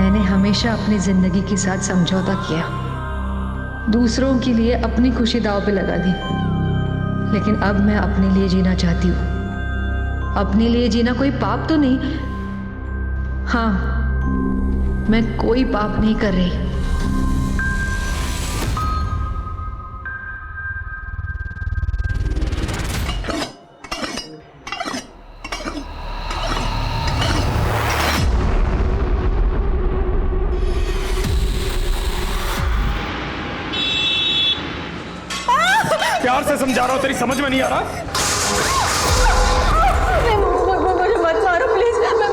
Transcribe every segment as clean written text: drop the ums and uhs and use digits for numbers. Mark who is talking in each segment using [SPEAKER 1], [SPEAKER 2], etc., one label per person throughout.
[SPEAKER 1] मैंने हमेशा अपनी जिंदगी के साथ समझौता किया, दूसरों के लिए अपनी खुशी दांव पे लगा दी, लेकिन अब मैं अपने लिए जीना चाहती हूँ। अपने लिए जीना कोई पाप तो नहीं। हाँ, मैं कोई पाप नहीं कर रही।
[SPEAKER 2] प्यार से समझा रहा हूँ, तेरी समझ में नहीं आ रहा?
[SPEAKER 3] मुझे मत मारो प्लीज, मैं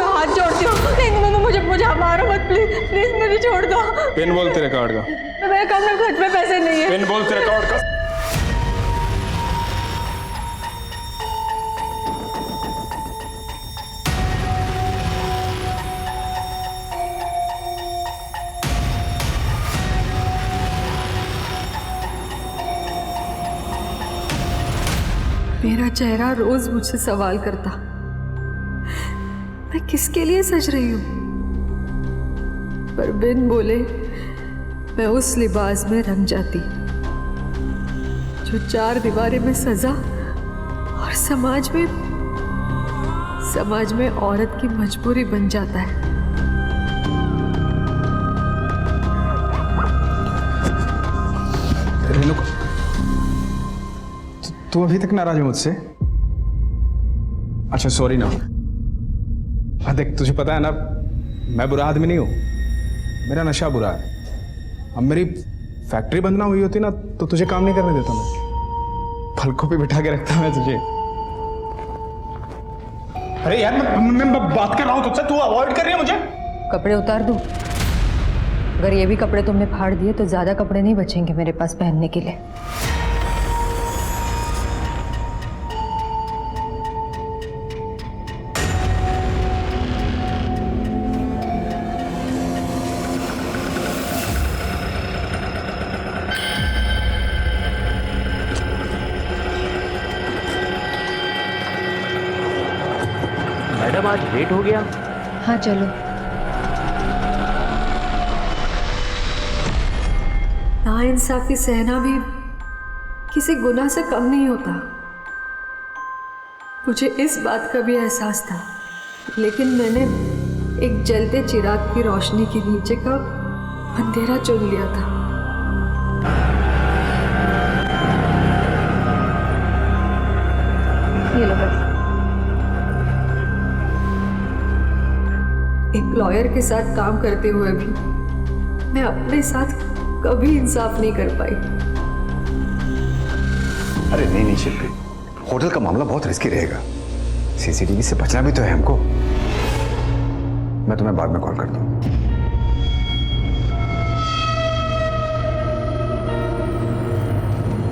[SPEAKER 3] हाथ जोड़ती हूँ। नहीं, मुझे मारो मत प्लीज, प्लीज मुझे छोड़ दो।
[SPEAKER 2] पिन बोल तेरे कार्ड का।
[SPEAKER 3] मेरे काम में घर पे पैसे नहीं है।
[SPEAKER 2] पिन बोल तेरे कार्ड का।
[SPEAKER 3] मेरा चेहरा रोज मुझसे सवाल करता, मैं किसके लिए सज रही हूं, पर बिन बोले मैं उस लिबास में रंग जाती जो चार दीवारें में सजा और समाज में औरत की मजबूरी बन जाता है।
[SPEAKER 2] रेणुका, तू अभी तक नाराज है मुझसे? अच्छा सॉरी ना। देख, तुझे पता है ना, मैं बुरा आदमी नहीं हूं, मेरा नशा बुरा है। अब मेरी फैक्ट्री बंद ना हुई होती ना तो तुझे काम नहीं करने देता मैं, पलकों पे बिठा के रखता मैं तुझे। अरे यार, मैं बात कर रहा हूं तुझसे, तू अवॉइड कर रही है मुझे।
[SPEAKER 4] कपड़े उतार दूं? अगर ये भी कपड़े तुमने फाड़ दिए तो ज्यादा कपड़े नहीं बचेंगे मेरे पास पहनने के लिए।
[SPEAKER 5] मैडम, आज लेट हो गया।
[SPEAKER 4] हाँ चलो।
[SPEAKER 3] नाइंसाफी सहना भी किसी गुनाह से कम नहीं होता। मुझे इस बात का भी एहसास था, लेकिन मैंने एक जलते चिराग की रोशनी के नीचे का अंधेरा चुन लिया था।
[SPEAKER 4] ये लो बस।
[SPEAKER 3] एक लॉयर के साथ काम करते हुए भी मैं अपने साथ कभी इंसाफ नहीं कर पाई।
[SPEAKER 6] अरे नहीं शिल्पी, होटल का मामला बहुत रिस्की रहेगा, सीसीटीवी से बचना भी तो है हमको। मैं तुम्हें बाद में कॉल करता हूं।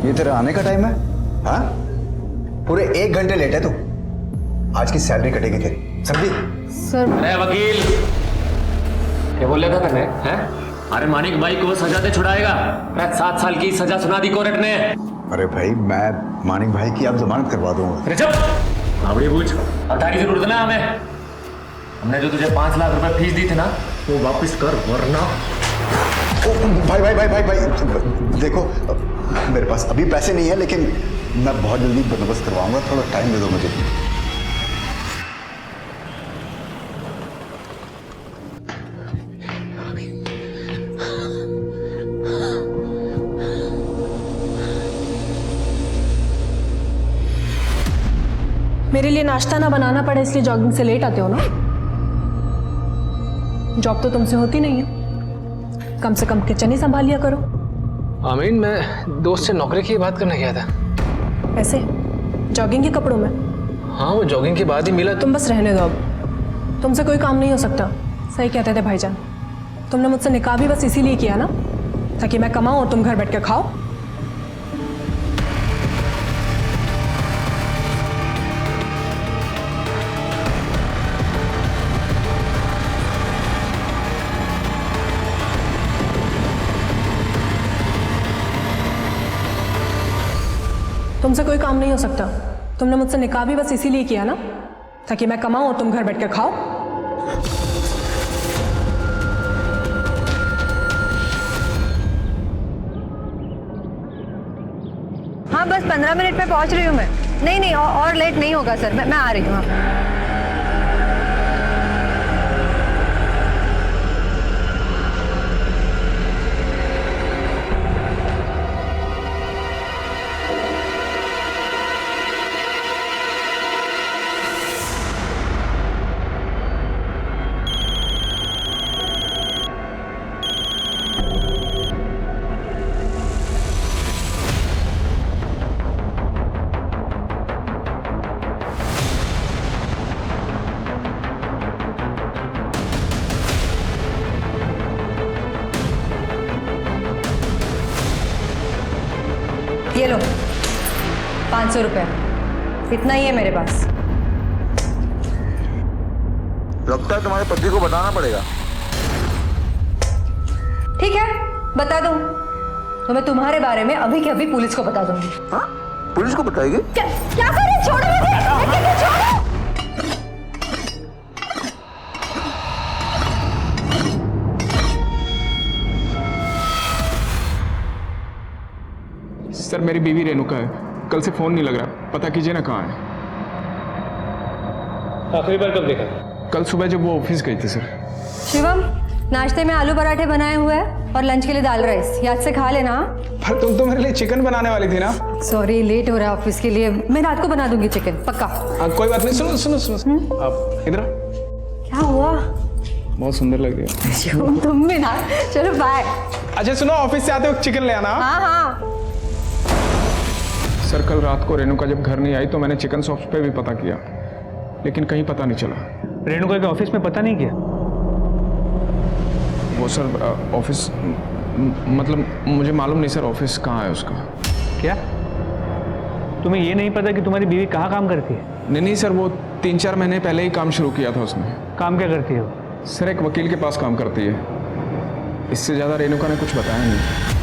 [SPEAKER 6] ये तेरा आने का टाइम है? हाँ, पूरे 1 घंटे लेट है तू। आज की सैलरी कटेगी तेरी, समझी?
[SPEAKER 4] सर।
[SPEAKER 5] अरे वकील, क्या बोल रहा था तूने? हैं? अरे मानिक भाई को सजा दे छुड़ाएगा। 7 साल की सजा सुना दी कोर्ट ने।
[SPEAKER 6] अरे भाई, मैं मानिक भाई की अब जमानत करवा दूंगा।
[SPEAKER 5] अरे चुप, बावड़ी बूझ। पता की जरूरत ना हमें। हमने जो तुझे 5 लाख रुपए फीस दी थी ना, वो वापस कर, वरना।
[SPEAKER 6] भाई भाई भाई भाई भाई देखो, मेरे पास अभी पैसे नहीं है, लेकिन मैं बहुत जल्दी बंदोबस्त करवाऊंगा। थोड़ा टाइम दे दो मुझे।
[SPEAKER 7] मेरे लिए नाश्ता ना बनाना पड़े इसलिए जॉगिंग से लेट आते हो ना? जॉब तो तुमसे होती नहीं है, कम से कम किचन ही संभाल लिया करो।
[SPEAKER 8] आमीन, मैं दोस्त से नौकरी की बात करने गया था।
[SPEAKER 7] ऐसे जॉगिंग के कपड़ों में?
[SPEAKER 8] हाँ, वो जॉगिंग के बाद ही मिला।
[SPEAKER 7] तुम बस रहने दो, अब तुमसे कोई काम नहीं हो सकता। सही कहते थे भाईजान, तुमने मुझसे निकाह भी बस इसीलिए किया ना, ताकि मैं कमाऊं और तुम घर बैठ के खाओ। तुमसे कोई काम नहीं हो सकता। तुमने मुझसे निकाह भी बस इसीलिए किया ना, ताकि मैं कमाऊं और तुम घर बैठ के खाओ।
[SPEAKER 4] हाँ बस 15 मिनट में पहुंच रही हूँ मैं। नहीं नहीं और लेट नहीं होगा सर, मैं आ रही हूँ। हाँ। ये लो 500 रुपये, इतना ही है मेरे पास।
[SPEAKER 9] लगता है तुम्हारे पति को बताना पड़ेगा।
[SPEAKER 4] ठीक है, बता दूं तो मैं तुम्हारे बारे में अभी के अभी पुलिस को बता दूंगी।
[SPEAKER 9] हाँ? पुलिस को बताएगी?
[SPEAKER 4] क्या कर रहे हो? छोड़ो मुझे, छोड़ो।
[SPEAKER 2] सर मेरी बीवी रेणुका है, कल से फोन नहीं लग रहा, पता कीजिए ना कहाँ है।
[SPEAKER 8] आखिरी बार कब देखा?
[SPEAKER 2] कल सुबह जब वो ऑफिस गई थी सर।
[SPEAKER 4] शिवम, नाश्ते में आलू पराठे बनाए हुए हैं और लंच के लिए दाल राइस, याद से खा लेना।
[SPEAKER 2] पर तुम तो मेरे लिए चिकन बनाने वाली थी ना।
[SPEAKER 4] सॉरी, लेट हो रहा है ऑफिस के लिए, मैं रात को बना दूंगी चिकन, पक्का।
[SPEAKER 2] कोई बात नहीं, सुनो सुनो सुनो, आप इधर।
[SPEAKER 4] क्या हुआ?
[SPEAKER 2] बहुत सुंदर लग रही है।
[SPEAKER 4] शिवम तुम भी ना, चलो बाय।
[SPEAKER 2] अच्छा सुनो, ऑफिस से आते वक्त चिकन ले आना।
[SPEAKER 4] हाँ हाँ।
[SPEAKER 2] सर कल रात को रेणुका जब घर नहीं आई तो मैंने चिकन शॉप्स पे भी पता किया, लेकिन कहीं पता नहीं चला।
[SPEAKER 8] रेणुका के ऑफिस में पता नहीं किया?
[SPEAKER 2] वो सर ऑफिस मतलब मुझे मालूम नहीं सर, ऑफिस कहाँ है उसका।
[SPEAKER 8] क्या तुम्हें ये नहीं पता कि तुम्हारी बीवी कहाँ काम करती है?
[SPEAKER 2] नहीं सर, वो 3-4 महीने पहले ही काम शुरू किया था उसने।
[SPEAKER 8] काम क्या करती है वो?
[SPEAKER 2] सर एक वकील के पास काम करती है, इससे ज़्यादा रेणुका ने कुछ बताया नहीं।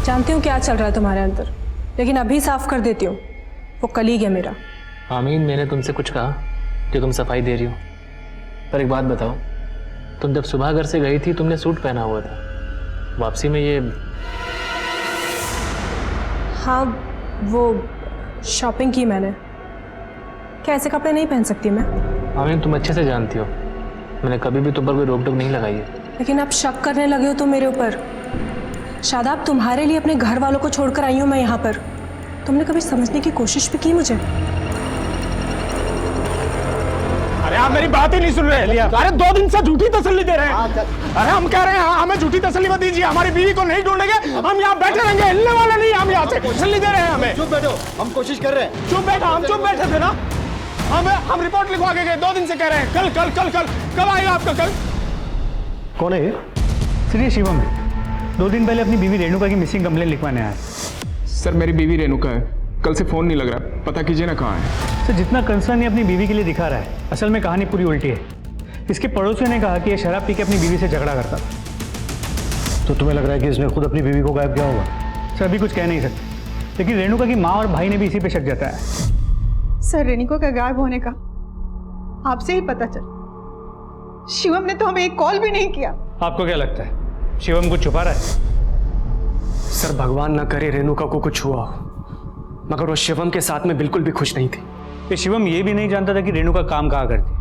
[SPEAKER 7] जानती हूँ क्या चल रहा है तुम्हारे अंदर, लेकिन अभी साफ कर देती हूँ, वो कलीग है मेरा।
[SPEAKER 8] आमीन, मैंने तुमसे कुछ कहा जो तुम सफाई दे रही हो? पर एक बात बताओ, तुम जब सुबह घर से गई थी तुमने सूट पहना हुआ था, वापसी में ये?
[SPEAKER 7] हाँ वो शॉपिंग की मैंने। क्या ऐसे कपड़े नहीं पहन सकती मैं?
[SPEAKER 8] आमीन तुम अच्छे से जानती हो मैंने कभी भी तुम पर कोई रोक टोक नहीं लगाई है।
[SPEAKER 7] लेकिन आप शक करने लगे हो तुम मेरे ऊपर। शादाब, तुम्हारे लिए अपने घर वालों को छोड़कर आई हूँ मैं यहाँ पर। तुमने कभी समझने की कोशिश भी की मुझे?
[SPEAKER 2] अरे आप मेरी बात ही नहीं सुन रहे। अरे 2 दिन से झूठी तसल्ली दे रहे हैं। अरे हम कह रहे हैं हमें झूठी तसल्ली मत दीजिए, हमारी बीवी को नहीं ढूंढेंगे, हम यहाँ बैठे रहेंगे, हिलने वाले नहीं, हम यहाँ से तसल्ली दे रहे हैं हमें।
[SPEAKER 9] चुप बैठो, हम कोशिश कर रहे हैं।
[SPEAKER 2] चुप बैठा, हम चुप बैठे थे ना। हम रिपोर्ट लिखवा के गए, 2 दिन से कह रहे हैं कल कल कल कल। कब आएगा आपका कल?
[SPEAKER 10] कौन है ये? सर ये शिवम है, 2 दिन पहले अपनी बीवी रेणुका की मिसिंग कंप्लेन लिखवाने आया।
[SPEAKER 2] सर मेरी बीवी रेणुका है, कल से फोन नहीं लग रहा, पता कीजिए ना कहाँ है।
[SPEAKER 10] सर जितना कंसर्न ये अपनी बीवी के लिए दिखा रहा है, असल में कहानी पूरी उल्टी है। इसके पड़ोसियों ने कहा कि ये शराब पी के अपनी बीवी से झगड़ा करता था।
[SPEAKER 11] तो तुम्हें लग रहा है कि इसने खुद अपनी बीवी को गायब किया होगा?
[SPEAKER 10] सर अभी कुछ कह नहीं सकते, लेकिन रेणुका की माँ और भाई ने भी इसी पे शक जताया है।
[SPEAKER 12] सर रेणुका का गायब होने का आपसे ही पता चल, शिवम ने तो हमें एक कॉल भी नहीं किया।
[SPEAKER 10] आपको क्या लगता है शिवम कुछ छुपा रहा है?
[SPEAKER 13] सर भगवान ना करे रेणुका को कुछ हुआ हो, मगर वो शिवम के साथ में बिल्कुल भी खुश नहीं थी।
[SPEAKER 10] ये शिवम ये भी नहीं जानता था कि रेणुका काम कहाँ करती।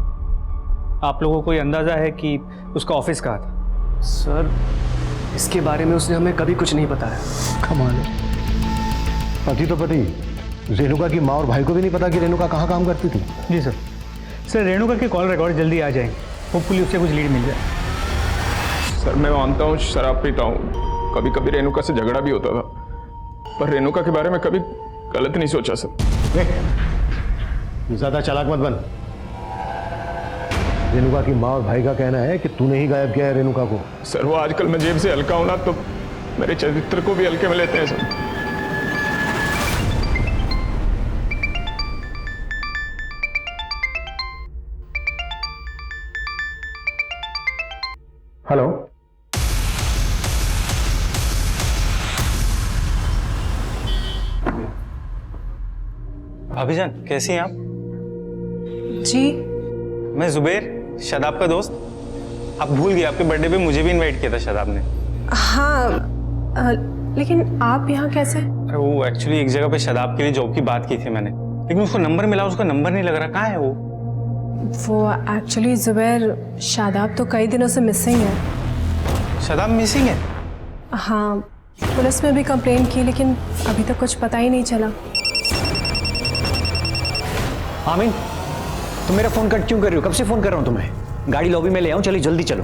[SPEAKER 10] आप लोगों को कोई अंदाजा है कि उसका ऑफिस कहाँ था?
[SPEAKER 13] सर इसके बारे में उसने हमें कभी कुछ नहीं बताया।
[SPEAKER 11] कमाल है, पति तो पति, रेणुका की माँ और भाई को भी नहीं पता कि रेणुका कहाँ काम करती थी।
[SPEAKER 10] जी सर। सर रेणुका के कॉल रिकॉर्ड जल्दी आ जाएंगे, होपफुली उससे कुछ लीड मिल जाए।
[SPEAKER 2] सर मैं मानता हूँ शराब पीता हूँ, कभी कभी रेणुका से झगड़ा भी होता था, पर रेणुका के बारे में कभी गलत नहीं सोचा सर।
[SPEAKER 11] ज्यादा चालाक मत बन। रेणुका की माँ और भाई का कहना है कि तूने ही गायब किया है रेणुका को।
[SPEAKER 2] सर वो आजकल मैं जेब से हल्का हूं ना तो मेरे चरित्र को भी हल्के में लेते हैं सर।
[SPEAKER 11] हेलो,
[SPEAKER 14] भाभी जान कैसी हैं आप?
[SPEAKER 7] जी
[SPEAKER 14] मैं जुबैर, शादाब का दोस्त। आप भूल गए, आपके बर्थडे पे मुझे भी इनवाइट किया था शादाब ने।
[SPEAKER 7] हाँ, लेकिन आप यहाँ कैसे?
[SPEAKER 14] अरे वो एक्चुअली एक जगह पे शादाब के लिए जॉब की बात की थी मैंने, लेकिन उसको नंबर मिला, उसका नंबर नहीं लग रहा। कहाँ है वो?
[SPEAKER 7] वो एक्चुअली जुबैर, शादाब तो कई दिनों से मिसिंग है।
[SPEAKER 14] शादाब मिसिंग है?
[SPEAKER 7] हाँ, पुलिस में भी कंप्लेन की लेकिन अभी तक कुछ पता ही नहीं चला।
[SPEAKER 11] आमीन, तुम मेरा फोन कट क्यों कर रही हो? कब से फोन कर रहा हूँ तुम्हें। गाड़ी लॉबी में ले आऊँ? चलिए जल्दी चलो।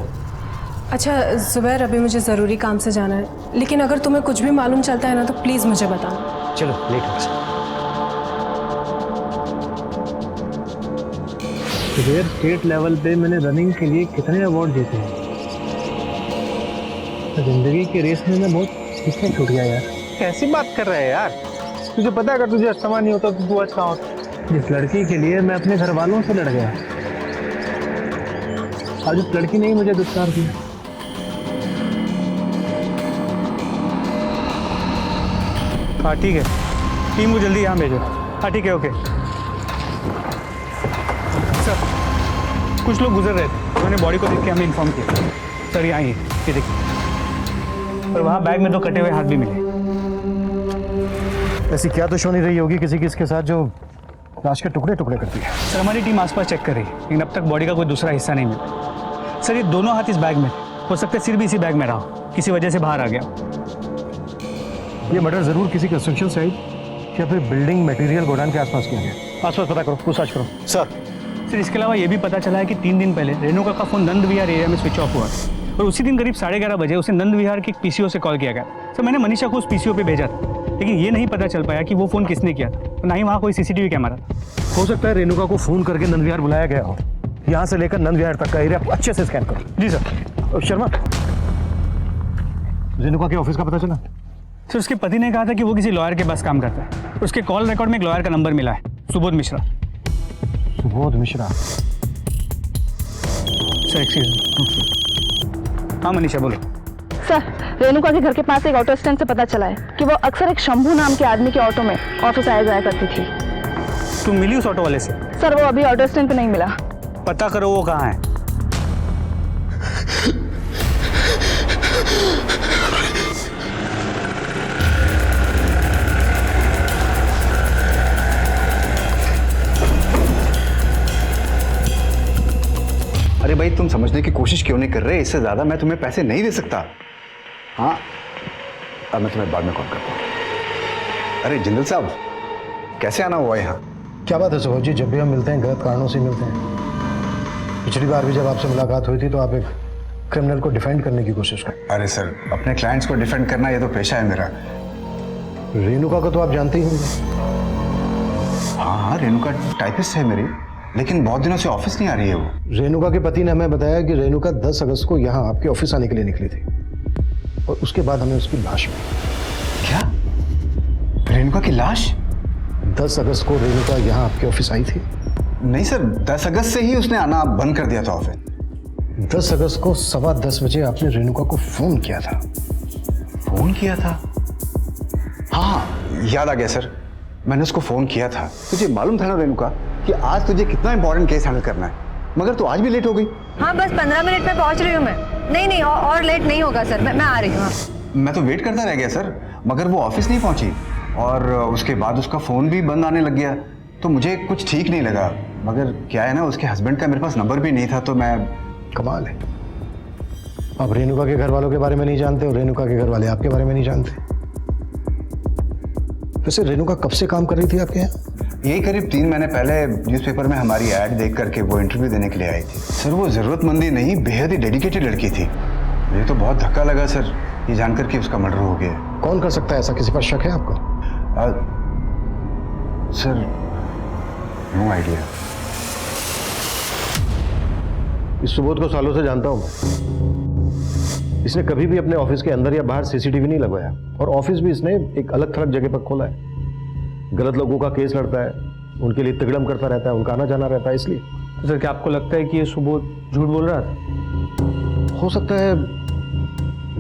[SPEAKER 7] अच्छा जुबैर, अभी मुझे ज़रूरी काम से जाना है, लेकिन अगर तुम्हें कुछ भी मालूम चलता है ना तो प्लीज़ मुझे बताना।
[SPEAKER 11] चलो लेट हो।
[SPEAKER 10] सुबेर, स्टेट लेवल पे मैंने रनिंग के लिए कितने अवार्ड जीते हैं। जिंदगी की रेस में मैं बहुत पीछे छूट गया यार।
[SPEAKER 2] कैसी बात कर रहा है यार? तुझे पता है अगर तुझे अस्थमा नहीं होता तो तू आज कहाँ होता?
[SPEAKER 10] जिस लड़की के लिए मैं अपने घर वालों से लड़ गया, आज उस लड़की ने ही मुझे दुत्कार दिया। हाँ ठीक है, टीम को जल्दी यहाँ भेजो। हाँ ठीक है, ओके सर। कुछ लोग गुजर रहे थे, उन्होंने बॉडी को देख के हमें इन्फॉर्म किया। सर यहाँ ये देखिए, और वहाँ बैग में 2 कटे हुए हाथ भी मिले।
[SPEAKER 11] ऐसी क्या दुश्मनी रही होगी किसी की इसके साथ जो लाश के टुकड़े टुकड़े करती है?
[SPEAKER 10] सर हमारी टीम आसपास चेक कर रही है, लेकिन अब तक बॉडी का कोई दूसरा हिस्सा नहीं मिला। सर ये दोनों हाथ इस बैग में, हो सकता है सिर भी इसी बैग में रहा, किसी वजह से बाहर आ गया।
[SPEAKER 11] ये मर्डर जरूर किसी कंस्ट्रक्शन साइट या फिर बिल्डिंग मटेरियल गोडाउन के आसपास किया गया। आसपास पता करो, पूछताछ करो।
[SPEAKER 10] सर इसके अलावा ये भी पता चला है कि 3 दिन पहले रेणुका का फोन नंद विहार एरिया में स्विच ऑफ हुआ और उसी दिन करीब 11:30 बजे उसे नंद विहार के एक पीसीओ से कॉल किया गया। सर मैंने मनीषा को उस पीसीओ पे भेजा था, लेकिन ये नहीं पता चल पाया कि वो फोन किसने किया था, ना ही वहाँ कोई सीसीटीवी कैमरा था।
[SPEAKER 11] हो सकता है रेणुका को फोन करके नंद विहार बुलाया गया हो। यहाँ से लेकर नंद विहार तक का एरिया अच्छे से स्कैन करो।
[SPEAKER 10] जी सर।
[SPEAKER 11] शर्मा, रेणुका के ऑफिस का पता चला?
[SPEAKER 10] सर उसके पति ने कहा था कि वो किसी लॉयर के पास काम करता है। उसके कॉल रिकॉर्ड में एक लॉयर का नंबर मिला है, सुबोध मिश्रा।
[SPEAKER 11] सुबोध मिश्रा?
[SPEAKER 10] Sir excuse. हाँ मनीषा बोलो।
[SPEAKER 15] सर रेणुका के घर के पास एक ऑटो स्टैंड से पता चला है कि वो अक्सर एक शंभू नाम के आदमी के ऑटो में ऑफिस आया जाया करती थी।
[SPEAKER 10] तुम मिली उस ऑटो वाले से?
[SPEAKER 15] सर वो अभी ऑटो स्टैंड पे नहीं मिला।
[SPEAKER 10] पता करो वो कहाँ है।
[SPEAKER 6] अरे भाई तुम समझने की कोशिश क्यों नहीं कर रहे? इससे ज्यादा मैं तुम्हें पैसे नहीं दे सकता। हाँ अब मैं तुम्हें बाद में कॉल करता हूँ। अरे जिंदल साहब, कैसे आना हुआ यहाँ?
[SPEAKER 11] क्या बात है सुबोध जी, जब भी हम मिलते हैं गलत कारणों से मिलते हैं। पिछली बार भी जब आपसे मुलाकात हुई थी तो आप एक क्रिमिनल को डिफेंड करने की कोशिश कर।
[SPEAKER 6] अरे सर, अपने क्लाइंट्स को डिफेंड करना ये तो पेशा है मेरा।
[SPEAKER 11] रेणुका को तो आप जानते ही होंगे।
[SPEAKER 6] हाँ, रेणुका टाइपिस्ट है मेरी, लेकिन बहुत दिनों से ऑफिस नहीं आ रही है वो।
[SPEAKER 11] रेणुका के पति ने हमें बताया कि रेणुका 10 अगस्त को यहाँ आपके ऑफिस आने के लिए निकली थी और उसके बाद हमें उसकी लाश मिली।
[SPEAKER 6] क्या? रेणुका की लाश?
[SPEAKER 11] 10 अगस्त को रेणुका यहाँ आपके ऑफिस आई थी?
[SPEAKER 6] नहीं सर, 10 अगस्त से ही उसने आना बंद कर दिया था ऑफिस।
[SPEAKER 11] 10 अगस्त को 10:15 बजे आपने रेणुका को फोन किया था।
[SPEAKER 6] फोन किया था? हाँ याद आ गया सर, मैंने उसको फोन किया था। तुझे मालूम था ना रेणुका कि आज तुझे कितना इंपॉर्टेंट केस हैंडल करना है, मगर तू आज भी लेट हो गई।
[SPEAKER 4] हाँ बस 15 मिनट में पहुंच रही हूँ मैं। नहीं और लेट नहीं होगा सर, मैं आ रही हूँ।
[SPEAKER 6] मैं तो वेट करता रह गया सर, मगर वो ऑफिस नहीं पहुंची और उसके बाद उसका फ़ोन भी बंद आने लग गया, तो मुझे कुछ ठीक नहीं लगा। मगर क्या है ना, उसके हस्बैंड का मेरे पास नंबर भी नहीं था, तो मैं।
[SPEAKER 11] कमाल है, आप रेणुका के घर वालों के बारे में नहीं जानते और रेणुका के घर वाले आपके बारे में नहीं जानते। वैसे रेणुका कब से काम कर रही थी आपके यहाँ?
[SPEAKER 6] यही करीब 3 महीने पहले न्यूज़पेपर में हमारी ऐड देख करके वो इंटरव्यू देने के लिए आई थी। सर वो ज़रूरतमंदी नहीं, बेहद ही डेडिकेटेड लड़की थी। मुझे तो बहुत धक्का लगा सर ये जानकर कि उसका मर्डर हो गया।
[SPEAKER 11] कौन कर सकता है ऐसा? किसी पर शक है आपको?
[SPEAKER 6] Sir no idea.
[SPEAKER 11] इस सुबोध को सालों से जानता हूं मैं। इसने कभी भी अपने ऑफिस के अंदर या बाहर सीसीटीवी नहीं लगवाया, और ऑफिस भी इसने एक अलग थलग जगह पर खोला है। गलत लोगों का केस लड़ता है, उनके लिए तिगड़म करता रहता है, उनका आना जाना रहता है। इसलिए
[SPEAKER 10] तो सर क्या आपको लगता है कि ये सुबोध झूठ बोल रहा था?
[SPEAKER 11] हो सकता है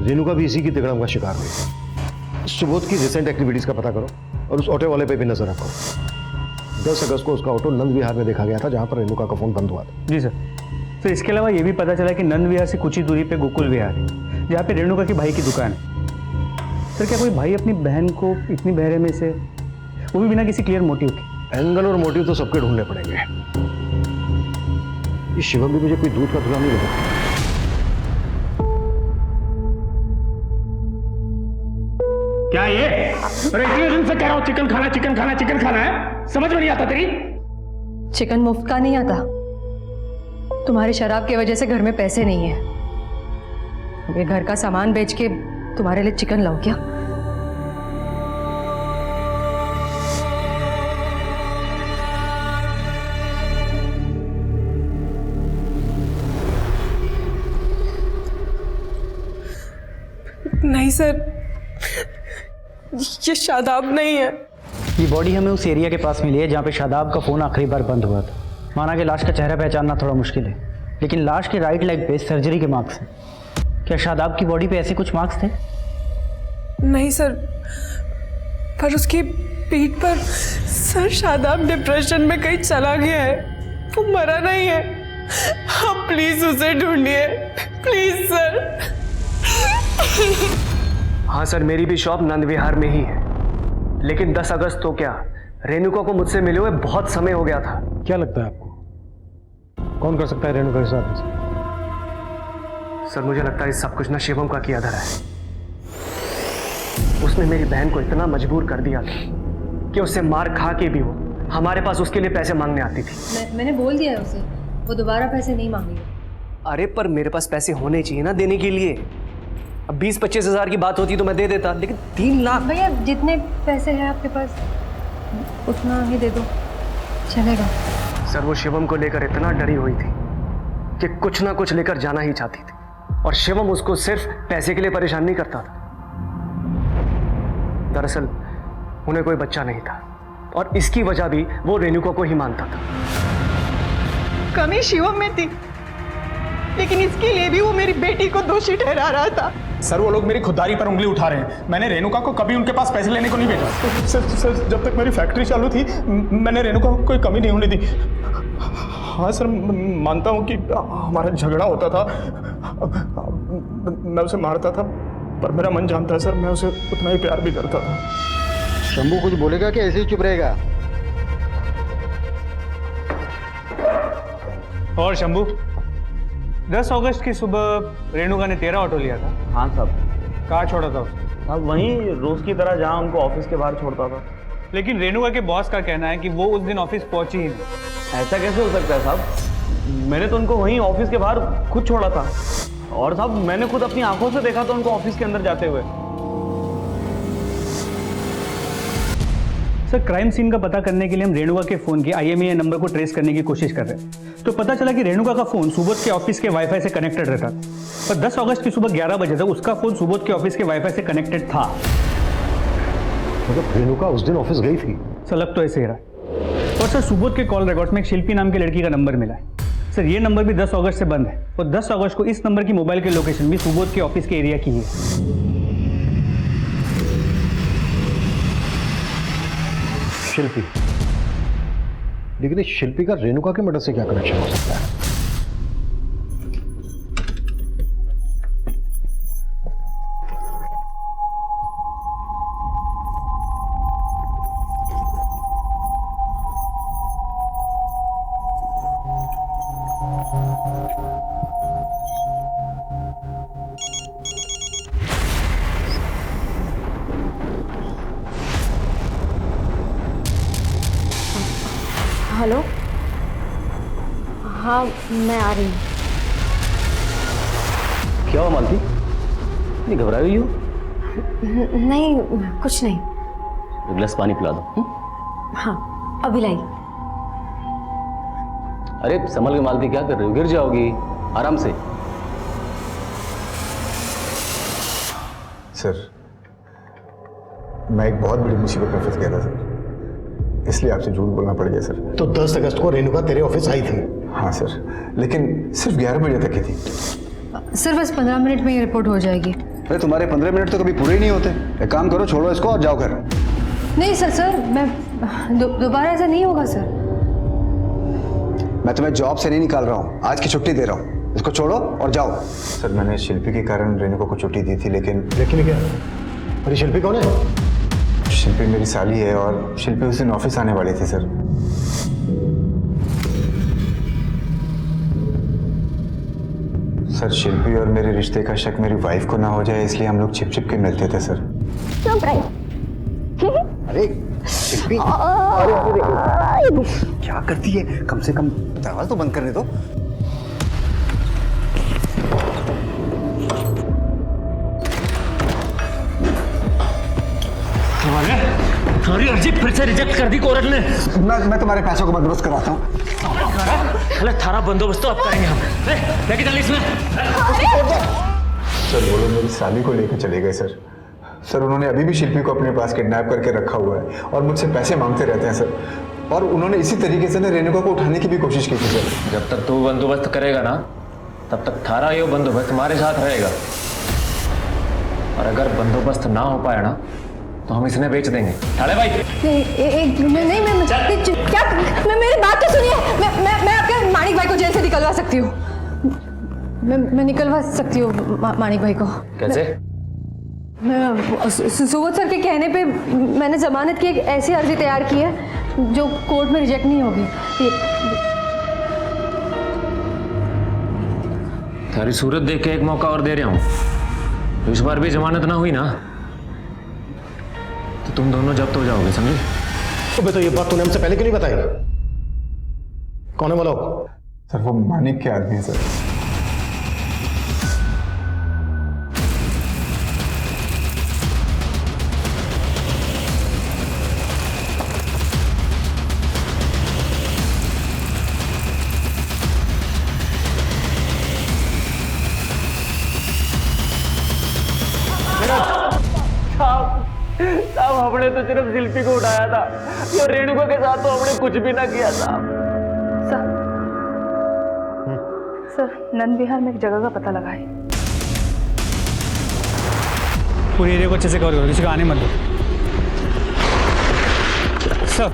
[SPEAKER 11] रेणुका भी इसी की तिगड़म का शिकार हुई। सुबोध की रिसेंट एक्टिविटीज का पता करो और उस ऑटो वाले पे भी नजर रखो। 10 अगस्त को उसका ऑटो नंद विहार में देखा गया था, जहां पर रेणुका का फोन बंद हुआ था।
[SPEAKER 10] जी सर। तो इसके अलावा ये भी पता चला कि नंद विहार से कुछ ही दूरी पे गोकुल विहार है, जहाँ पे रेणुका के भाई की दुकान है। सर क्या कोई भाई अपनी बहन को इतनी बहरे में से, वो भी बिना किसी क्लियर मोटिव के?
[SPEAKER 11] एंगल और मोटिव तो सबके ढूंढने पड़ेंगे। ये शिवम भी मुझे कोई दूध का धुला नहीं लगा।
[SPEAKER 13] क्या ये? अरे इतने दिन से कह रहा हूं चिकन खाना चिकन खाना चिकन खाना है, समझ में नहीं आता तेरी?
[SPEAKER 4] चिकन मुफ्त का नहीं आता। तुम्हारी शराब की वजह से घर में पैसे नहीं है। अब ये घर का सामान बेच के तुम्हारे लिए चिकन लाऊं क्या?
[SPEAKER 7] नहीं सर, ये शादाब नहीं है।
[SPEAKER 16] ये बॉडी हमें उस एरिया के पास मिली है जहाँ पे शादाब का फ़ोन आखिरी बार बंद हुआ था। माना कि लाश का चेहरा पहचानना थोड़ा मुश्किल है, लेकिन लाश के राइट लेग पे सर्जरी के मार्क्स हैं। क्या शादाब की बॉडी पे ऐसे कुछ मार्क्स थे?
[SPEAKER 7] नहीं सर, पर उसकी पीठ पर। सर शादाब डिप्रेशन में कहीं चला गया है, वो मरा नहीं है। आप प्लीज उसे ढूंढिए, प्लीज सर।
[SPEAKER 13] हाँ सर, मेरी भी शॉप नंद विहार में ही है, लेकिन 10 अगस्त तो क्या, रेणुका को मुझसे मिले हुए बहुत समय हो गया था।
[SPEAKER 11] क्या लगता है आपको कौन कर सकता है रेणुका के साथ?
[SPEAKER 13] सर मुझे लगता है इस सब कुछ ना शिवम का किया धरा है। उसने मेरी बहन को इतना मजबूर कर दिया था कि उससे मार खा के भी वो हमारे पास उसके लिए पैसे मांगने आती थी।
[SPEAKER 4] मैंने बोल दिया है उसे, वो दोबारा पैसे नहीं मांगेगी।
[SPEAKER 13] अरे पर मेरे पास पैसे होने चाहिए ना देने के लिए। अब 20-25 हज़ार की बात होती तो मैं दे देता, लेकिन 3 लाख।
[SPEAKER 4] भैया जितने पैसे हैं आपके पास उतना ही दे दो, चलेगा।
[SPEAKER 13] सर वो शिवम को लेकर इतना डरी हुई थी कि कुछ ना कुछ लेकर जाना ही चाहती थी, और शिवम उसको सिर्फ पैसे के लिए परेशान नहीं करता था। दरअसल उन्हें कोई बच्चा नहीं था, और इसकी वजह भी वो रेणुका को ही मानता था।
[SPEAKER 12] कमी शिवम में थी, लेकिन इसके लिए भी वो मेरी बेटी को दोषी ठहरा रहा था।
[SPEAKER 2] सर वो लोग मेरी खुददारी पर उंगली उठा रहे हैं। मैंने रेणुका को कभी उनके पास पैसे लेने को नहीं भेजा। सर जब तक मेरी फैक्ट्री चालू थी मैंने रेणुका को कोई कमी नहीं होने दी। हाँ सर, मानता हूँ कि हमारा झगड़ा होता था, मैं उसे मारता था, पर मेरा मन जानता है सर, मैं उसे उतना ही प्यार भी करता था।
[SPEAKER 9] शंभू कुछ बोलेगा कि ऐसे ही चुप रहेगा?
[SPEAKER 10] और शंभू, 10 अगस्त की सुबह रेणुका ने 13 ऑटो लिया था।
[SPEAKER 14] हाँ साहब।
[SPEAKER 10] कहाँ छोड़ा था उसने?
[SPEAKER 14] साहब वहीं रोज की तरह जहाँ उनको ऑफिस के बाहर छोड़ता था।
[SPEAKER 10] लेकिन रेणुका के बॉस का कहना है कि वो उस दिन ऑफिस पहुंची ही नहीं।
[SPEAKER 14] ऐसा कैसे हो सकता है साहब? मैंने तो उनको वहीं ऑफिस के बाहर खुद छोड़ा था, और साहब मैंने खुद अपनी आंखों से देखा था उनको ऑफिस के अंदर जाते हुए।
[SPEAKER 10] सर क्राइम सीन का पता करने के लिए हम रेणुका के फोन के IMEI नंबर को ट्रेस करने की कोशिश कर रहे हैं। तो पता चला कि रेणुका का फोन सुबोध के ऑफिस के वाईफाई से कनेक्टेड रहता था, पर 10 अगस्त की सुबह 11 बजे तक उसका फोन सुबोध के ऑफिस के वाईफाई से कनेक्टेड था।
[SPEAKER 11] मतलब रेणुका उस दिन ऑफिस गई थी?
[SPEAKER 10] सर लग तो ऐसे ही रहा है। और सर सुबोध के कॉल रिकॉर्ड्स में एक शिल्पी नाम की लड़की का नंबर मिला है। सर ये नंबर भी 10 अगस्त से बंद है, और 10 अगस्त को इस नंबर की मोबाइल की लोकेशन भी सुबोध के ऑफिस के एरिया की है।
[SPEAKER 11] शिल्पी, लेकिन इस शिल्पी का रेणुका के मर्डर से क्या कनेक्शन हो सकता है?
[SPEAKER 15] हेलो, हाँ मैं आ रही हूँ।
[SPEAKER 14] क्या हुआ मालती, नहीं घबराई हुई हो?
[SPEAKER 15] नहीं कुछ नहीं।
[SPEAKER 14] एक गिलास पानी पिला दो।
[SPEAKER 15] हाँ अभी लाई।
[SPEAKER 14] अरे संभल के मालती, क्या कर रही हो, गिर जाओगी।
[SPEAKER 6] आराम से। सर, मैं एक बहुत बड़ी मुसीबत में फंस गया था सर, इसलिए आपसे झूठ बोलना पड़ गया सर।
[SPEAKER 11] तो 10 अगस्त को रेणुका तेरे ऑफिस आई थी?
[SPEAKER 6] हाँ सर, लेकिन सिर्फ 11 बजे तक की थी।
[SPEAKER 4] सर बस 15 मिनट में ये रिपोर्ट हो जाएगी।
[SPEAKER 6] अरे तुम्हारे 15 मिनट तो कभी पूरे ही नहीं होते। एक काम करो, छोड़ो इसको और जाओ घर।
[SPEAKER 4] नहीं सर मैं दोबारा ऐसा नहीं होगा सर।
[SPEAKER 6] मैं तुम्हें जॉब से नहीं निकाल रहा हूँ, आज की छुट्टी दे रहा हूँ। इसको छोड़ो और जाओ। सर, मैंने शिल्पी के कारण रेणुका को छुट्टी दी थी, लेकिन
[SPEAKER 11] क्या? अरे शिल्पी कौन है?
[SPEAKER 6] शिल्पी मेरी साली है और शिल्पी उस दिन ऑफिस आने वाली थी सर। सर, शिल्पी और मेरे रिश्ते का शक मेरी वाइफ को ना हो जाए, इसलिए हम लोग छिप छिप के मिलते थे सर। अरे शिल्पी, अरे क्या करती है? कम से कम दरवाजा तो बंद करने दो।
[SPEAKER 5] तुम्हारी अर्जी फिर से रिजेक्ट कर दी कोर्ट ने।
[SPEAKER 6] मैं तुम्हारे पैसों को बंदोबस्त कराता हूँ।
[SPEAKER 5] अरे थारा बंदोबस्त तो अब करेंगे हम। लेके चल इसमें।
[SPEAKER 6] सर, वो लोग मेरी साली को लेकर चले गए सर। सर, उन्होंने अभी भी शिल्पी को अपने पास किडनैप करके रखा हुआ है और मुझसे पैसे मांगते रहते हैं सर। और उन्होंने इसी तरीके से रेणुका को उठाने की भी कोशिश की थी सर।
[SPEAKER 5] जब तक तू बंदोबस्त करेगा ना, तब तक थारा ये बंदोबस्त हमारे साथ रहेगा। और अगर बंदोबस्त ना हो पाया ना, तो हम इसने बेच देंगे। ठाड़े भाई
[SPEAKER 4] मैं मेरी बात तो सुनिए। मैं आपके मानिक भाई को जेल से निकलवा सकती हूँ। मैं निकलवा सकती हूँ मानिक भाई को।
[SPEAKER 5] कैसे?
[SPEAKER 4] मैं सुबोध सर के कहने पे मैंने जमानत की एक ऐसी अर्जी तैयार की है जो कोर्ट में रिजेक्ट नहीं होगी।
[SPEAKER 5] थारी सूरत देख के एक मौका और दे रहा हूँ। इस बार भी जमानत ना हुई ना, तो तुम दोनों जब्त हो जाओगे, समझे?
[SPEAKER 11] तो ये बात तूने हमसे पहले क्यों नहीं बताई? कौन है वो लोग?
[SPEAKER 6] सर, वो मानिक के आदमी है सर।
[SPEAKER 14] साहब, हमने तो सिर्फ शिल्पी को उठाया था, और रेणुका के साथ तो हमने कुछ भी ना किया था।
[SPEAKER 15] सर, नंद विहार में एक जगह का पता लगा है।
[SPEAKER 10] पूरे एरिया को अच्छे से कवर करो, किसी को आने मत दो। सर,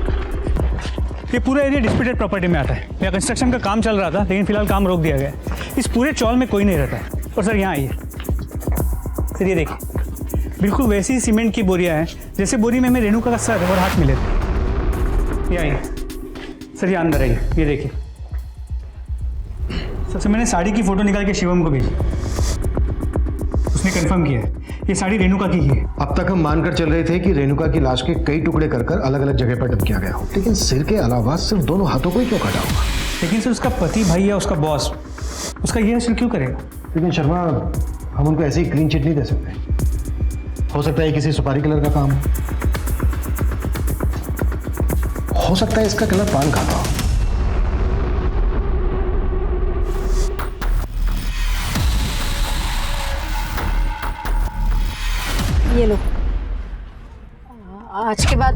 [SPEAKER 10] ये पूरा एरिया डिस्प्यूटेड प्रॉपर्टी में आता है। यहाँ कंस्ट्रक्शन का काम चल रहा था, लेकिन फिलहाल काम रोक दिया गया है। इस पूरे चौल में कोई नहीं रहता है। और सर, यहाँ आइए सर, ये देखिए, बिल्कुल वैसी ही सीमेंट की बोरियां हैं जैसे बोरी में हमें रेणुका का सर और हाथ मिले थे। ये आइए सर, ये अंदर आइए, ये देखिए। सबसे मैंने साड़ी की फोटो निकाल के शिवम को भेजी, उसने कंफर्म किया है ये साड़ी रेणुका की ही है।
[SPEAKER 11] अब तक हम मानकर चल रहे थे कि रेणुका की लाश के कई टुकड़े कर अलग अलग जगह पर डंप किया गया हो, लेकिन सिर के अलावा सिर्फ दोनों हाथों को ही क्यों काटा होगा?
[SPEAKER 10] लेकिन सर, उसका पति भाई या उसका बॉस उसका ये असर क्यों करेगा?
[SPEAKER 11] लेकिन शर्मा, हम उनको ऐसे ही क्लीन चिट नहीं दे सकते। हो सकता है किसी सुपारी कलर का काम हो सकता है इसका कलर पान खाता हो।
[SPEAKER 17] ये लो, आज के बाद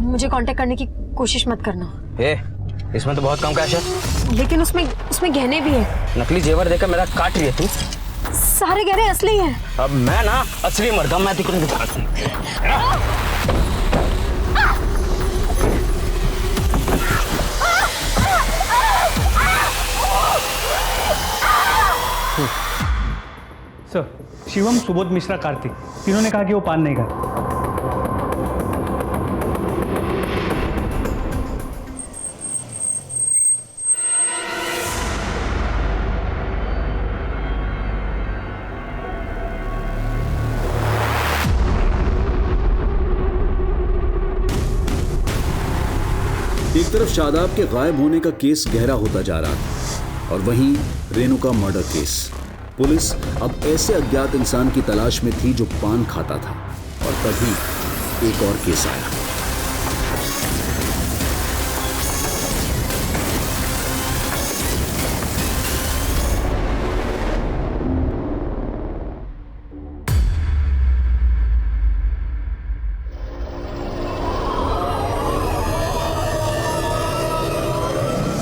[SPEAKER 17] मुझे कांटेक्ट करने की कोशिश मत करना।
[SPEAKER 18] इसमें तो बहुत कम कैश है।
[SPEAKER 17] लेकिन उसमें गहने भी है।
[SPEAKER 18] नकली जेवर देकर मेरा काट रही है तू।
[SPEAKER 17] सारे गहने असली हैं।
[SPEAKER 18] अब मैं ना असली मर्दा, मैं दिखने दिखा।
[SPEAKER 10] सर, शिवम, सुबोध मिश्रा, कार्तिक, तीनों ने कहा कि वो पान नहीं खाता।
[SPEAKER 19] एक तरफ शादाब के गायब होने का केस गहरा होता जा रहा था और वहीं रेणुका मर्डर केस। पुलिस अब ऐसे अज्ञात इंसान की तलाश में थी जो पान खाता था, और तभी एक और केस आया।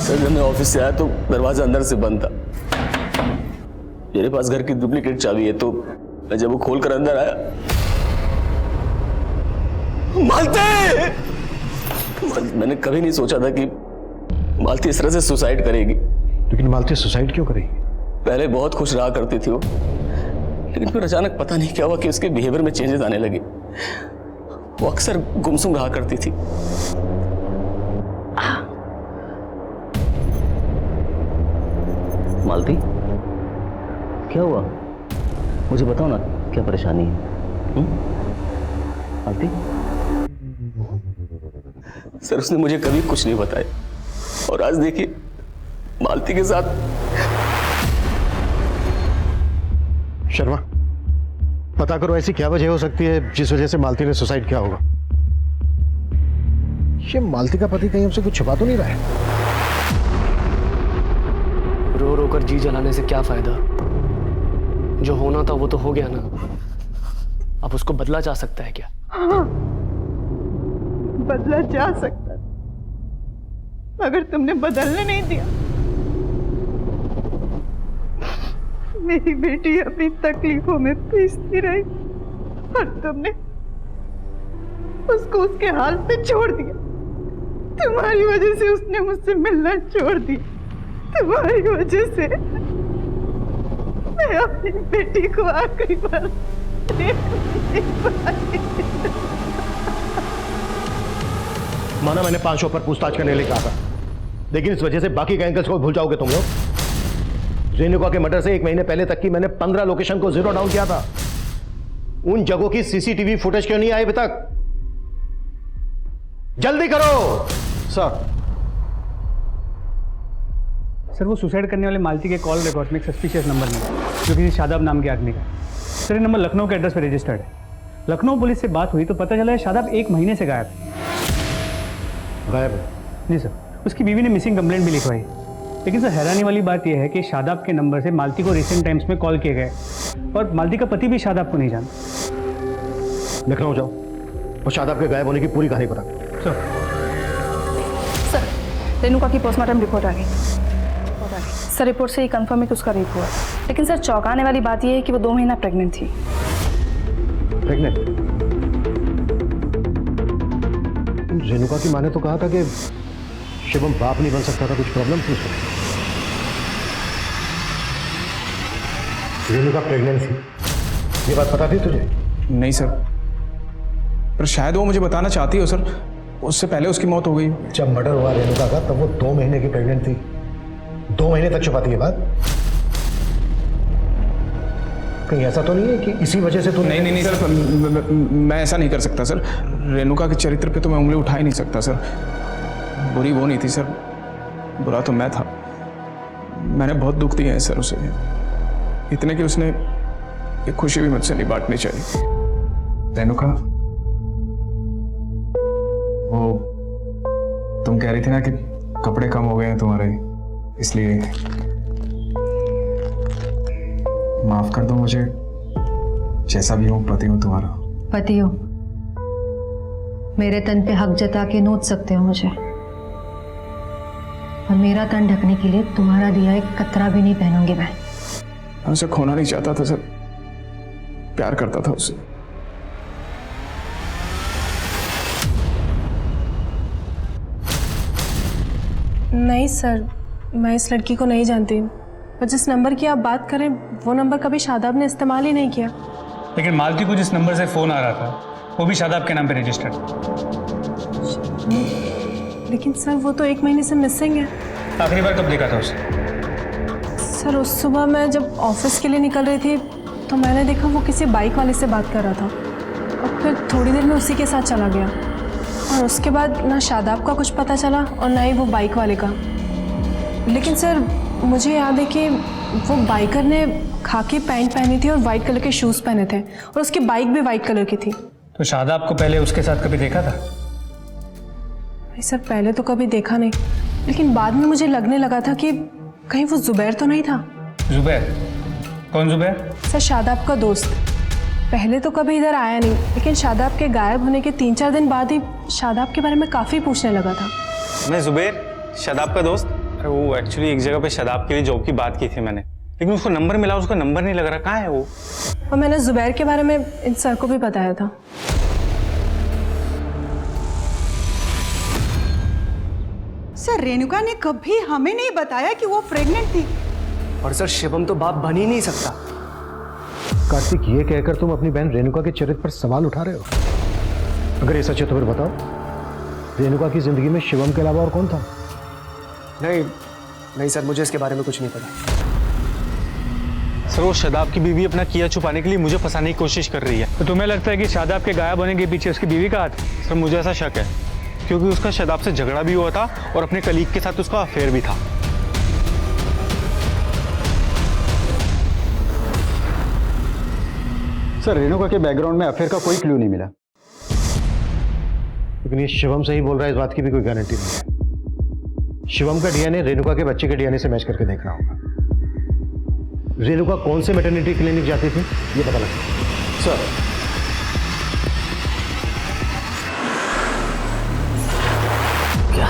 [SPEAKER 18] सर जब मैं ऑफिस से आया तो दरवाजा अंदर से बंद था। मेरे पास घर की डुप्लीकेट चाबी है, तो मैं जब वो खोल कर अंदर आया, मालती! मैंने कभी नहीं सोचा था कि मालती इस तरह से सुसाइड करेगी।
[SPEAKER 11] लेकिन मालती सुसाइड क्यों करेगी?
[SPEAKER 18] पहले बहुत खुश रहा करती थी वो, लेकिन फिर अचानक पता नहीं क्या हुआ कि उसके बिहेवियर में चेंजेस आने लगे। वो अक्सर गुमसुम रहा करती थी।
[SPEAKER 20] मालती, क्या हुआ? मुझे बताओ ना, क्या परेशानी है? मालती?
[SPEAKER 18] सर उसने मुझे कभी कुछ नहीं बताया, और आज देखिए मालती के साथ।
[SPEAKER 11] शर्मा, पता करो ऐसी क्या वजह हो सकती है जिस वजह से मालती ने सुसाइड किया होगा। ये मालती का पति कहीं हमसे कुछ छुपा तो नहीं रहा है?
[SPEAKER 13] रो रो कर जी जलाने से क्या फायदा? जो होना था वो तो हो गया ना। अब उसको बदला जा सकता है क्या?
[SPEAKER 12] हाँ, बदला जा सकता है, मगर तुमने बदलने नहीं दिया। मेरी बेटी अपनी तकलीफों में पीसती रही और तुमने उसको उसके हाल पे छोड़ दिया। तुम्हारी वजह से उसने मुझसे मिलना छोड़ दिया। तुम्हारी वजह से मैं अपनी बेटी को आखिरी बार देख नहीं पाई।
[SPEAKER 11] माना मैंने 500 पर पूछताछ करने लिए कहा था, लेकिन इस वजह से बाकी के एंगल्स को भूल जाओगे तुम लोग। रेणुका के मर्डर से 1 महीने पहले तक की मैंने 15 लोकेशन को जीरो डाउन किया था। उन जगहों की सीसीटीवी फुटेज क्यों नहीं आई अभी तक? जल्दी करो।
[SPEAKER 10] सर वो सुसाइड करने वाले मालती के कॉल रिकॉर्ड में एक सस्पिशियस नंबर मिला, जो किसी शादाब नाम के आदमी का। सर ये नंबर लखनऊ के एड्रेस पर रजिस्टर्ड है। लखनऊ पुलिस से बात हुई तो पता चला है शादाब 1 महीने से गायब
[SPEAKER 11] है।
[SPEAKER 10] जी सर, उसकी बीवी ने मिसिंग कंप्लेंट भी लिखवाई। लेकिन सर हैरानी वाली बात यह है कि शादाब के नंबर से मालती को रिसेंट टाइम्स में कॉल किए गए, और मालती का पति भी शादाब को नहीं जानता।
[SPEAKER 11] लखनऊ जाओ और शादाब के गायब होने की पूरी कहानी पता।
[SPEAKER 15] सर रेणुका की पोस्टमार्टम रिपोर्ट आ गई। सर रिपोर्ट से ये कंफर्म है कि उसका रेप हुआ, लेकिन सर चौंकाने वाली बात यह है कि वो 2 महीना प्रेग्नेंट थी।
[SPEAKER 11] प्रेग्नेंट? रेणुका की माँ ने तो कहा था कि शिवम बाप नहीं बन सकता था, कुछ प्रॉब्लम थी उसमें। रेणुका प्रेग्नेंट थी, ये बात पता थी तुझे?
[SPEAKER 2] नहीं सर, पर शायद वो मुझे बताना चाहती हो सर। उससे पहले उसकी मौत हो गई।
[SPEAKER 11] जब मर्डर हुआ रेणुका का तब वो 2 महीने की प्रेग्नेंट थी। 2 महीने तक छुपाती है बात? कहीं ऐसा तो नहीं है कि इसी वजह से तू?
[SPEAKER 2] नहीं सर, मैं ऐसा नहीं कर सकता सर। रेणुका के चरित्र पे तो मैं उंगली उठा ही नहीं सकता सर। बुरी वो नहीं थी सर, बुरा तो मैं था। मैंने बहुत दुख दिए हैं सर उसे, इतने कि उसने ये खुशी भी मुझसे नहीं बांटनी चाहिए। रेणुका, वो तुम कह रही थी ना कि कपड़े कम हो गए हैं तुम्हारे, इसलिए माफ कर दो मुझे। जैसा भी हूं, पति हूं तुम्हारा।
[SPEAKER 4] पति हो, मेरे तन पे हक जता के नोच सकते हो मुझे, और मेरा तन ढकने के लिए तुम्हारा दिया एक कतरा भी नहीं पहनूंगी मैं।
[SPEAKER 2] उसे खोना नहीं चाहता था सर, प्यार करता था उससे।
[SPEAKER 7] नहीं सर, मैं इस लड़की को नहीं जानती, पर जिस नंबर की आप बात करें वो नंबर कभी शादाब ने इस्तेमाल ही नहीं किया।
[SPEAKER 10] लेकिन मालती को जिस नंबर से फ़ोन आ रहा था वो भी शादाब के नाम पे रजिस्टर्ड।
[SPEAKER 7] लेकिन सर वो तो 1 महीने से मिसिंग है।
[SPEAKER 10] आखिरी बार कब देखा था उसे?
[SPEAKER 7] सर उस सुबह मैं जब ऑफिस के लिए निकल रही थी तो मैंने देखा वो किसी बाइक वाले से बात कर रहा था, और फिर थोड़ी देर में उसी के साथ चला गया, और उसके बाद ना शादाब का कुछ पता चला और ना ही वो बाइक वाले का। लेकिन सर मुझे याद है कि वो बाइकर ने खाकी पैंट पहनी थी और वाइट कलर के शूज़ पहने थे, और उसकी बाइक भी वाइट कलर की थी।
[SPEAKER 10] तो शादाब को पहले उसके साथ कभी देखा था?
[SPEAKER 7] नहीं सर, पहले तो कभी देखा नहीं, लेकिन बाद में मुझे लगने लगा था कि कहीं वो जुबैर तो नहीं था।
[SPEAKER 10] जुबैर? कौन जुबैर?
[SPEAKER 7] सर शादाब का दोस्त। पहले तो कभी इधर आया नहीं, लेकिन शादाब के गायब होने के 3-4 दिन बाद ही शादाब के बारे में काफ़ी पूछने लगा था।
[SPEAKER 14] मैं जुबैर, शादाब का दोस्त?
[SPEAKER 10] वो एक्चुअली एक जगह पे शादाब के लिए जॉब की बात की थी मैंने, लेकिन उसको नंबर मिला, उसका नंबर नहीं लग रहा, कहाँ है वो?
[SPEAKER 15] और मैंने जुबैर के बारे में इन सर को भी बताया था।
[SPEAKER 12] सर रेणुका ने कभी हमें नहीं बताया कि वो प्रेग्नेंट थी।
[SPEAKER 13] और सर शिवम तो बाप बन ही नहीं सकता।
[SPEAKER 11] कार्तिक, ये कहकर तुम अपनी बहन रेणुका के चरित्र पर सवाल उठा रहे हो? अगर ये सच है तो फिर बताओ, रेणुका की जिंदगी में शिवम के अलावा और कौन था?
[SPEAKER 13] नहीं सर, मुझे इसके बारे में कुछ नहीं पता।
[SPEAKER 10] सर वो शादाब की बीवी अपना किया छुपाने के लिए मुझे फंसाने की कोशिश कर रही है। तो तुम्हें लगता है कि शादाब के गायब होने के पीछे उसकी बीवी का हाथ? सर मुझे ऐसा शक है, क्योंकि उसका शादाब से झगड़ा भी हुआ था और अपने कलीग के साथ उसका अफेयर भी था।
[SPEAKER 9] सर रेणुका के बैकग्राउंड में अफेयर का कोई क्लू नहीं मिला।
[SPEAKER 11] लेकिन ये शिवम से ही बोल रहा है, इस बात की भी कोई गारंटी नहीं है। शिवम का डीएनए रेणुका के बच्चे के डीएनए से मैच करके देखना होगा। रेणुका कौन से मैटरनिटी क्लिनिक जाती थी ये पता लगा।
[SPEAKER 9] सर
[SPEAKER 20] क्या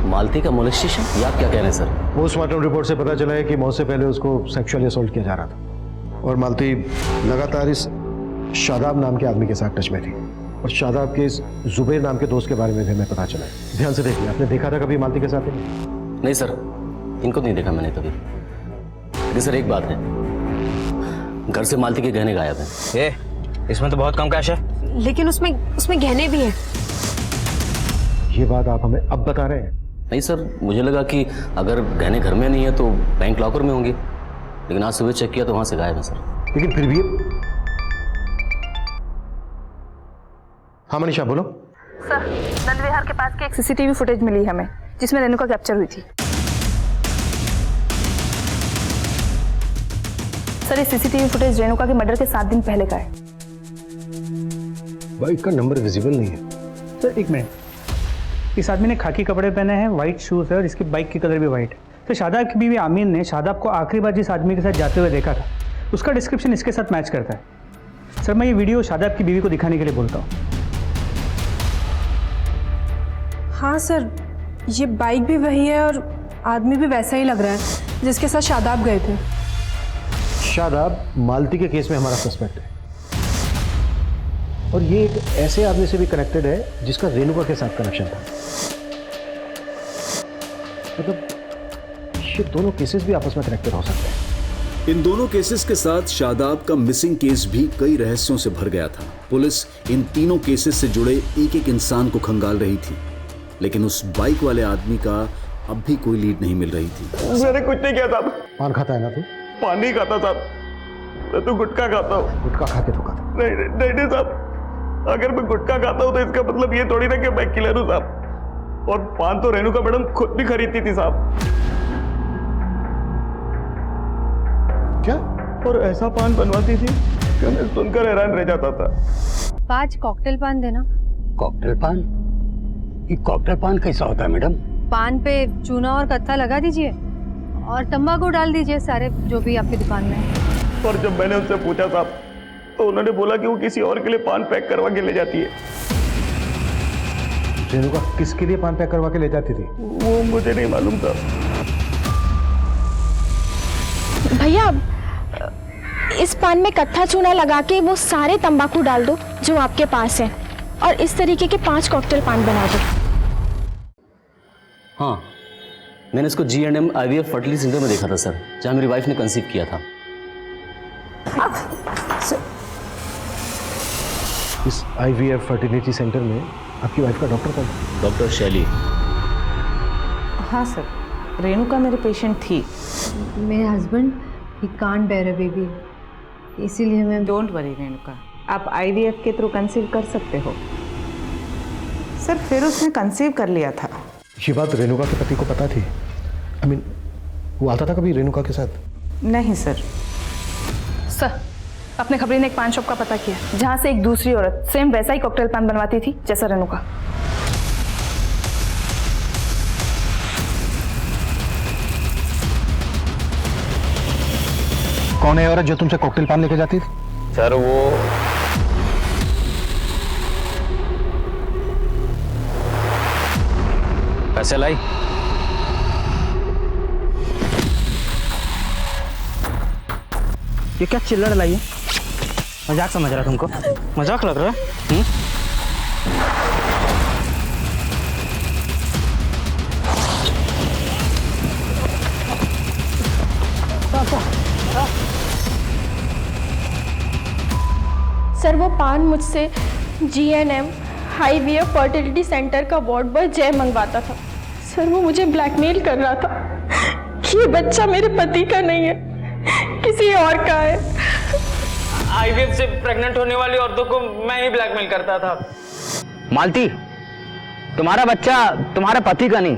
[SPEAKER 20] मालती का मोलेस्टेशन, या आप क्या कह रहे हैं सर?
[SPEAKER 11] पोस्टमार्टम रिपोर्ट से पता चला है कि मौत से पहले उसको सेक्सुअली असॉल्ट किया जा रहा था और मालती लगातार इस शादाब नाम के आदमी के साथ टच में थी। और शादाब के इस जुबैर नाम के दोस्त के बारे में भी हमें पता चला है। ध्यान से देखिए, आपने देखा था कभी मालती के साथ?
[SPEAKER 20] नहीं सर, इनको नहीं देखा मैंने कभी। लेकिन सर एक बात है, घर से मालती के गहने गायब हैं।
[SPEAKER 16] इसमें तो बहुत कम कैश है।
[SPEAKER 17] लेकिन उसमें गहने भी हैं।
[SPEAKER 11] ये बात आप हमें अब बता रहे हैं?
[SPEAKER 20] नहीं सर, मुझे लगा कि अगर गहने घर में नहीं है तो बैंक लॉकर में होंगे, लेकिन आज सुबह चेक किया तो वहां से गायब है सर।
[SPEAKER 11] लेकिन फिर भी हाँ मनीषा बोलो।
[SPEAKER 15] सर नंद विहार के पास की एक सीसीटीवी फुटेज मिली हमें, जिसमें रेणुका कैप्चर हुई थी। सर ये सीसीटीवी फुटेज रेणुका के मर्डर के 7 दिन पहले का है।
[SPEAKER 11] बाइक का नंबर विजिबल नहीं है।
[SPEAKER 10] सर एक मिनट, इस आदमी ने खाकी कपड़े पहने हैं, व्हाइट शूज है और इसकी बाइक की कलर भी व्हाइट है। तो शादाब की बीवी आमीन ने शादाब को आखिरी बार जिस आदमी के साथ जाते हुए देखा था, उसका डिस्क्रिप्शन इसके साथ मैच करता है। सर मैं ये वीडियो शादाब की बीवी को दिखाने के लिए बोलता हूँ।
[SPEAKER 15] हाँ सर, ये बाइक भी वही है और आदमी भी वैसा ही लग रहा है जिसके साथ शादाब गए थे।
[SPEAKER 11] शादाब मालती के केस में हमारा सस्पेक्ट है और ये एक ऐसे आदमी से भी कनेक्टेड है जिसका रेणुका के साथ कनेक्शन था। मतलब ये दोनों केसेस भी आपस में कनेक्टेड हो सकते हैं।
[SPEAKER 19] इन दोनों केसेस के साथ शादाब का मिसिंग केस भी कई रहस्यों से भर गया था। पुलिस इन तीनों केसेस से जुड़े एक एक इंसान को खंगाल रही थी, लेकिन उस बाइक वाले आदमी का अब भी कोई लीड नहीं मिल रही थी।
[SPEAKER 14] मैंने कुछ नहीं किया साहब।
[SPEAKER 11] पान खाता है ना तू?
[SPEAKER 14] पान नहीं खाता साहब, मैं तो गुटखा खाता हूँ।
[SPEAKER 11] गुटखा खा के तो खाता?
[SPEAKER 14] नहीं साहब, अगर मैं गुटखा खाता हूँ तो इसका मतलब ये थोड़ी ना कि मैं किलर हूँ साहब। और पान तो रेणुका मैडम खुद भी खरीदती थी साहब।
[SPEAKER 11] क्या?
[SPEAKER 14] और ऐसा पान बनवाती थी कि मैं सुनकर हैरान रह जाता था।
[SPEAKER 4] 5 कॉकटेल पान देना।
[SPEAKER 9] कॉकटेल पान? ये कॉकटेल पान कैसा होता है मैडम?
[SPEAKER 4] पान पे चूना और कत्था लगा दीजिए और तंबाकू डाल दीजिए, सारे जो भी आपकी दुकान में है।
[SPEAKER 14] और जब मैंने उनसे पूछा साहब तो उन्होंने बोला कि वो किसी और के लिए पान पैक करवा के ले जाती है।
[SPEAKER 11] रेणुका किसके लिए पान पैक करवा के ले जाती थी?
[SPEAKER 14] वो मुझे नहीं मालूम था
[SPEAKER 21] भैया। इस पान में कत्था चूना लगा के वो सारे तंबाकू डाल दो जो आपके पास है और इस तरीके के 5 कॉकटेल पान बना दो।
[SPEAKER 20] हाँ, मैंने इसको G&M IVF फर्टिलिटी सेंटर में देखा था सर, जहाँ मेरी वाइफ ने कंसीव किया था।
[SPEAKER 11] इस IVF फर्टिलिटी सेंटर में आपकी वाइफ का डॉक्टर कौन?
[SPEAKER 20] डॉक्टर शैली।
[SPEAKER 12] हाँ सर, रेणुका मेरे पेशेंट थी।
[SPEAKER 1] मेरे हस्बैंड ही कांट बेयर अ बेबी, इसीलिए मैं।
[SPEAKER 12] डोंट वरी रेणुका, आप IVF के थ्रू कंसीव कर सकते हो। सर फिर उसने कंसीव कर लिया था।
[SPEAKER 11] ये बात रेणुका के पति को पता थी? I mean, वो आता था कभी रेणुका के साथ?
[SPEAKER 12] नहीं सर।
[SPEAKER 15] सर अपने खबरी ने एक पान शॉप का पता किया जहां से एक दूसरी औरत सेम वैसा ही कॉकटेल पान बनवाती थी जैसा रेणुका।
[SPEAKER 11] कौन है औरत जो तुमसे कॉकटेल पान लेके जाती थी?
[SPEAKER 5] सर वो पैसे लाई।
[SPEAKER 16] ये क्या चिल्लड़ लाई है? मजाक समझ रहा तुमको? मजाक लग रहा है?
[SPEAKER 21] सर वो पान मुझसे GNM हाईवे फर्टिलिटी सेंटर का वार्ड बॉय जय मंगवाता था। सर वो मुझे ब्लैकमेल कर रहा था कि ये बच्चा मेरे पति का नहीं है, किसी और का है।
[SPEAKER 16] IVF से प्रेग्नेंट होने वाली औरतों को मैं ही ब्लैकमेल करता था। मालती, तुम्हारा बच्चा तुम्हारे पति का नहीं,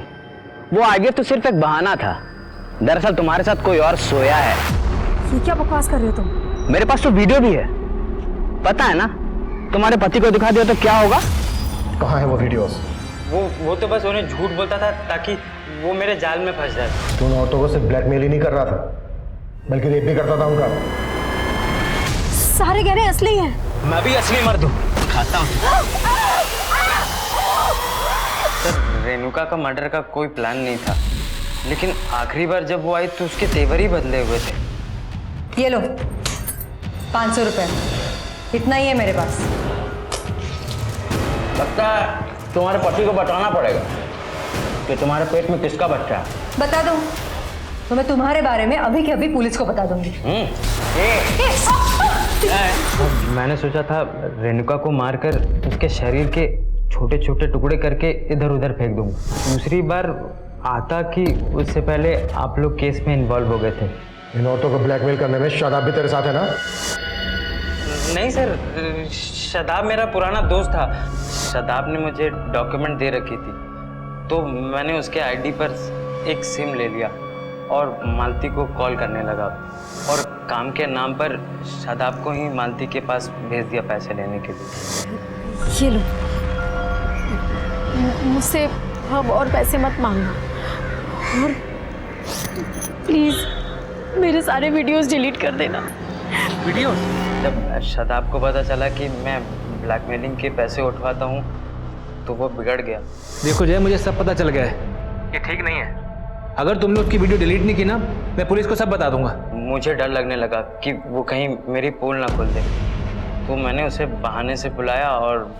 [SPEAKER 16] वो IVF तो सिर्फ एक बहाना था। दरअसल तुम्हारे साथ कोई और सोया है।
[SPEAKER 17] ये क्या बकवास कर रहे हो तुम?
[SPEAKER 16] मेरे पास तो वीडियो भी है, पता है ना? तुम्हारे पति को दिखा दिया तो क्या होगा?
[SPEAKER 11] कहाँ है वो वीडियोस?
[SPEAKER 16] वो तो बस उन्हें झूठ बोलता था ताकि वो मेरे जाल में फंस जाए।
[SPEAKER 11] तू उन औरतों को सिर्फ ब्लैकमेल ही नहीं कर रहा था, बल्कि रेप भी करता था उनका।
[SPEAKER 17] सारे गहने असली हैं।
[SPEAKER 16] मैं भी असली मर्द हूँ, खाता हूँ। सर रेणुका का मर्डर का कोई प्लान नहीं था, लेकिन आखिरी बार जब वो आई तो उसके तेवर ही बदले हुए थे।
[SPEAKER 4] ये लो 500 रुपए, इतना ही है मेरे पास।
[SPEAKER 16] लगता है तुम्हारे पति को बताना पड़ेगा कि तुम्हारे पेट में किसका बच्चा है।
[SPEAKER 4] बता दो तो मैं तुम्हारे बारे में अभी के अभी पुलिस को बता दूंगी।
[SPEAKER 16] मैंने सोचा था रेणुका को मारकर उसके शरीर के छोटे छोटे टुकड़े करके इधर उधर फेंक दूंगा। दूसरी बार आता कि उससे पहले आप लोग केस में इन्वॉल्व हो गए थे।
[SPEAKER 11] इन औरतों को ब्लैकमेल करने में शादाब भी तेरे साथ है ना?
[SPEAKER 16] नहीं सर, शादाब मेरा पुराना दोस्त था। शादाब ने मुझे डॉक्यूमेंट दे रखी थी, तो मैंने उसके आईडी पर एक सिम ले लिया और मालती को कॉल करने लगा, और काम के नाम पर शादाब को ही मालती के पास भेज दिया पैसे लेने के लिए।
[SPEAKER 17] ये लो, मुझसे अब और पैसे मत मांगना, और प्लीज मेरे सारे वीडियोस डिलीट कर देना।
[SPEAKER 16] वीडियोस? जब शादाब को पता चला कि मैं ब्लैकमेलिंग के पैसे उठवाता हूँ तो वो बिगड़ गया।
[SPEAKER 8] देखो जय, मुझे सब पता चल गया है, ये ठीक नहीं है। अगर तुमने उसकी वीडियो डिलीट नहीं की ना, मैं पुलिस को सब बता दूंगा।
[SPEAKER 16] मुझे डर लगने लगा कि वो कहीं मेरी पोल ना खोल दे, तो मैंने उसे बहाने से बुलाया। और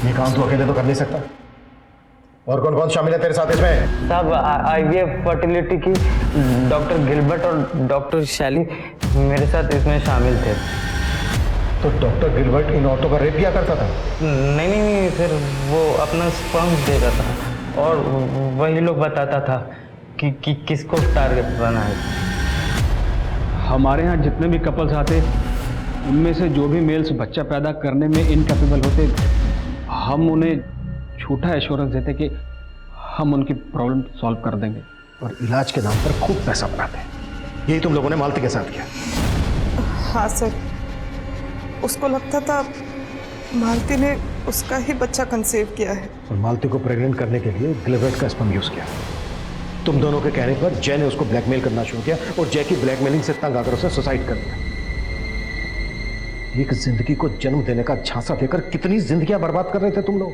[SPEAKER 11] ये काम तू अकेले तो कर नहीं सकता, और कौन कौन शामिल है तेरे साथ इसमें?
[SPEAKER 16] सब IVF फर्टिलिटी की डॉक्टर गिलबर्ट और डॉक्टर शैली मेरे साथ इसमें शामिल थे।
[SPEAKER 11] तो डॉक्टर गिलबर्ट इन औरतों का रेप किया करता था?
[SPEAKER 16] नहीं सर, वो अपना स्पर्म देता था और वही लोग बताता था कि किसको टारगेट बनाना है।
[SPEAKER 10] हमारे यहाँ जितने भी कपल्स आते, उनमें से जो भी मेल्स बच्चा पैदा करने में इनकैपेबल होते, हम उन्हें झूठा एश्योरेंस देते कि हम उनकी प्रॉब्लम सॉल्व कर देंगे,
[SPEAKER 11] और इलाज के नाम पर खूब पैसा बनाते हैं। यही तुम लोगों ने मालती के साथ किया?
[SPEAKER 7] हाँ सर, उसको लगता था मालती ने उसका ही बच्चा कंसीव किया है,
[SPEAKER 11] और मालती को प्रेग्नेंट करने के लिए गिलबर्ट का स्पर्म यूज किया। तुम दोनों के कहने पर जय ने उसको ब्लैकमेल करना शुरू किया, और जय की ब्लैकमेलिंग से तंग आकर उसे सुसाइड कर दिया। एक जिंदगी को जन्म देने का झांसा देकर कितनी जिंदगियां बर्बाद कर रहे थे तुम लोग।